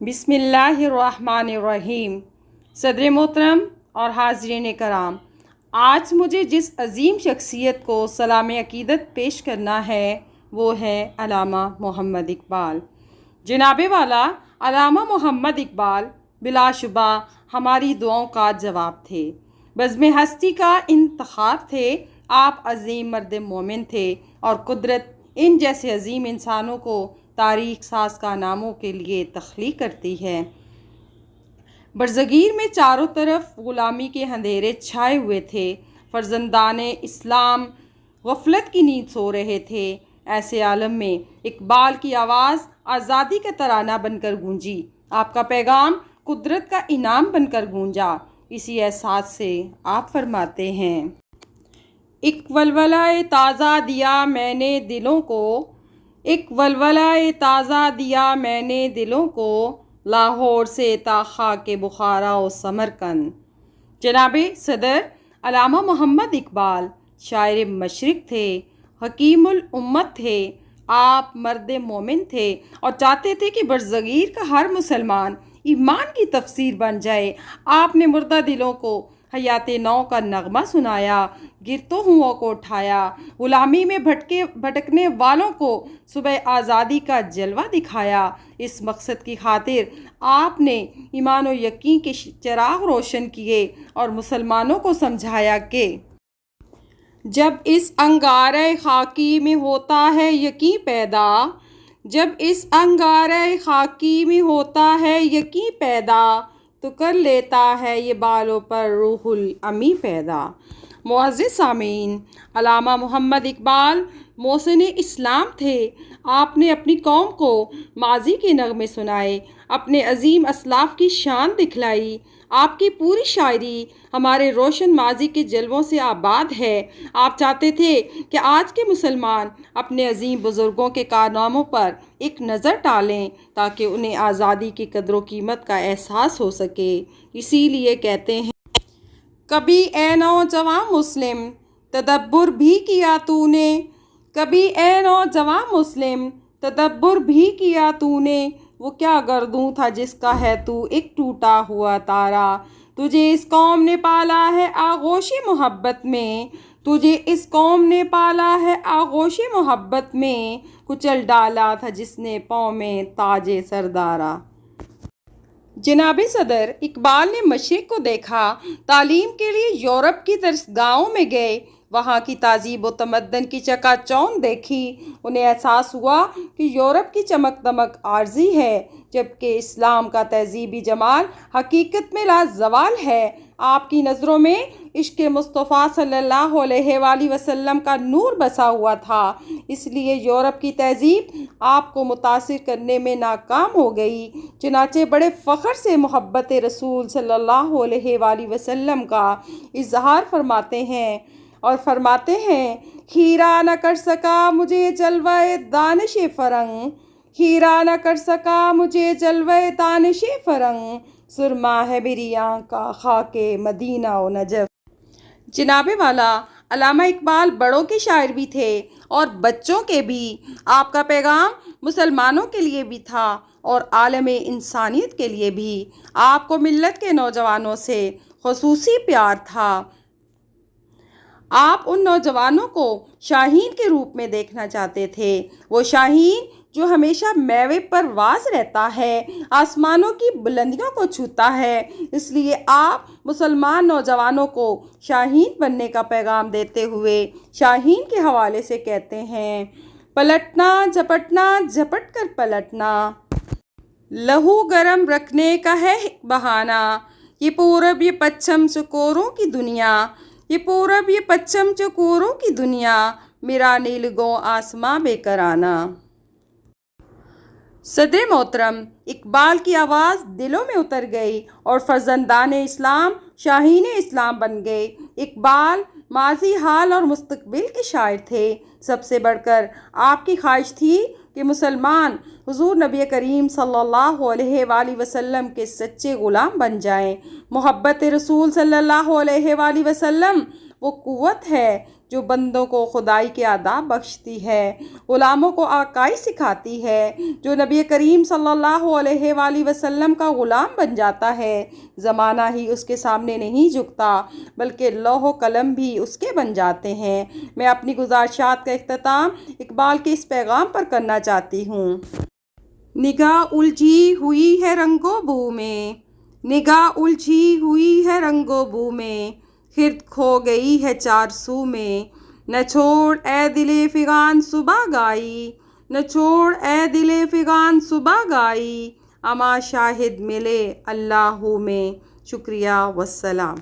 بسم اللہ الرحمن الرحیم۔ صدر محترم اور حاضرین کرام، آج مجھے جس عظیم شخصیت کو سلام عقیدت پیش کرنا ہے وہ ہے علامہ محمد اقبال۔ جناب والا علامہ محمد اقبال بلا شبہ ہماری دعاؤں کا جواب تھے، بزم ہستی کا انتخاب تھے۔ آپ عظیم مرد مومن تھے اور قدرت ان جیسے عظیم انسانوں کو تاریخ ساز کارناموں کے لیے تخلیق کرتی ہے۔ برصغیر میں چاروں طرف غلامی کے اندھیرے چھائے ہوئے تھے، فرزندان اسلام غفلت کی نیند سو رہے تھے۔ ایسے عالم میں اقبال کی آواز آزادی کا ترانہ بن کر گونجی، آپ کا پیغام قدرت کا انعام بن کر گونجا۔ اسی احساس سے آپ فرماتے ہیں، ایک ولولہ تازہ دیا میں نے دلوں کو، ایک ولولہ تازہ دیا میں نے دلوں کو، لاہور سے تا خاک بخارا و سمرقند۔ جناب صدر علامہ محمد اقبال شاعر مشرق تھے، حکیم الامت تھے۔ آپ مرد مومن تھے اور چاہتے تھے کہ برصغیر کا ہر مسلمان ایمان کی تفسیر بن جائے۔ آپ نے مردہ دلوں کو حیات نو کا نغمہ سنایا، گرتوں ہوں کو اٹھایا، غلامی میں بھٹکنے والوں کو صبح آزادی کا جلوہ دکھایا۔ اس مقصد کی خاطر آپ نے ایمان و یقین کے چراغ روشن کیے اور مسلمانوں کو سمجھایا کہ جب اس انگارۂ خاکی میں ہوتا ہے یقین پیدا، جب اس انگارۂ خاکی میں ہوتا ہے یقین پیدا، تو کر لیتا ہے یہ بالوں پر روح الامی پیدا۔ معزز سامعین، علامہ محمد اقبال محسن اسلام تھے۔ آپ نے اپنی قوم کو ماضی کے نغمے سنائے، اپنے عظیم اسلاف کی شان دکھلائی۔ آپ کی پوری شاعری ہمارے روشن ماضی کے جلووں سے آباد ہے۔ آپ چاہتے تھے کہ آج کے مسلمان اپنے عظیم بزرگوں کے کارناموں پر ایک نظر ڈالیں تاکہ انہیں آزادی کی قدر و قیمت کا احساس ہو سکے۔ اسی لیے کہتے ہیں، کبھی اے نوجوان مسلم تدبر بھی کیا تو نے، کبھی اے نوجوان مسلم تدبر بھی کیا تو نے، وہ کیا گردوں تھا جس کا ہے تو ایک ٹوٹا ہوا تارا، تجھے اس قوم نے پالا ہے آغوش محبت میں، تجھے اس قوم نے پالا ہے آغوش محبت میں، کچل ڈالا تھا جس نے پاؤں میں تاج سردارا۔ جناب صدر اقبال نے مشرق کو دیکھا، تعلیم کے لیے یورپ کی درسگاہوں میں گئے، وہاں کی تہذیب و تمدن کی چکا چوند دیکھی۔ انہیں احساس ہوا کہ یورپ کی چمک دمک عارضی ہے، جبکہ اسلام کا تہذیبی جمال حقیقت میں لازوال ہے۔ آپ کی نظروں میں عشق مصطفیٰ صلی اللہ علیہ وآلہ وسلم کا نور بسا ہوا تھا، اس لیے یورپ کی تہذیب آپ کو متاثر کرنے میں ناکام ہو گئی۔ چنانچہ بڑے فخر سے محبت رسول صلی اللہ علیہ وآلہ وسلم کا اظہار فرماتے ہیں اور فرماتے ہیں، ہیرا نہ کر سکا مجھے جلوہ دانش فرنگ، ہیرا نہ کر سکا مجھے جلوہ دانش فرنگ، سرما ہے میری آنکھ کا خاک مدینہ و نجف۔ جناب والا علامہ اقبال بڑوں کے شاعر بھی تھے اور بچوں کے بھی۔ آپ کا پیغام مسلمانوں کے لیے بھی تھا اور عالم انسانیت کے لیے بھی۔ آپ کو ملت کے نوجوانوں سے خصوصی پیار تھا۔ آپ ان نوجوانوں کو شاہین کے روپ میں دیکھنا چاہتے تھے، وہ شاہین جو ہمیشہ میوے پر واز رہتا ہے، آسمانوں کی بلندیوں کو چھوتا ہے۔ اس لیے آپ مسلمان نوجوانوں کو شاہین بننے کا پیغام دیتے ہوئے شاہین کے حوالے سے کہتے ہیں، پلٹنا جھپٹنا جھپٹ کر پلٹنا، لہو گرم رکھنے کا ہے بہانہ، یہ پورب یہ پچھم چکوروں کی دنیا، یہ پورب یہ پچھم چکوروں کی دنیا، میرا نیلگوں آسماں بے کرانہ۔ صدر محترم اقبال کی آواز دلوں میں اتر گئی اور فرزندان اسلام شاہین اسلام بن گئے۔ اقبال ماضی، حال اور مستقبل کے شاعر تھے۔ سب سے بڑھ کر آپ کی خواہش تھی کہ مسلمان حضور نبی کریم صلی اللہ علیہ وآلہ وسلم کے سچے غلام بن جائیں۔ محبت رسول صلی اللہ علیہ وآلہ وسلم وہ قوت ہے جو بندوں کو خدائی کے آداب بخشتی ہے، غلاموں کو آقائی سکھاتی ہے۔ جو نبی کریم صلی اللہ علیہ وآلہ وسلم کا غلام بن جاتا ہے، زمانہ ہی اس کے سامنے نہیں جھکتا بلکہ لوح و قلم بھی اس کے بن جاتے ہیں۔ میں اپنی گزارشات کا اختتام اقبال کے اس پیغام پر کرنا چاہتی ہوں۔ نگاہ الجھی ہوئی ہے رنگ و بو میں، نگاہ الجھی ہوئی ہے رنگ و بو میں، خرد کھو گئی ہے چار سو میں۔ نہ چھوڑ اے دل فغان صبح گائی، نہ چھوڑ اے دل فغان صبح گائی، اما شاہد ملے اللہ میں۔ شکریہ والسلام۔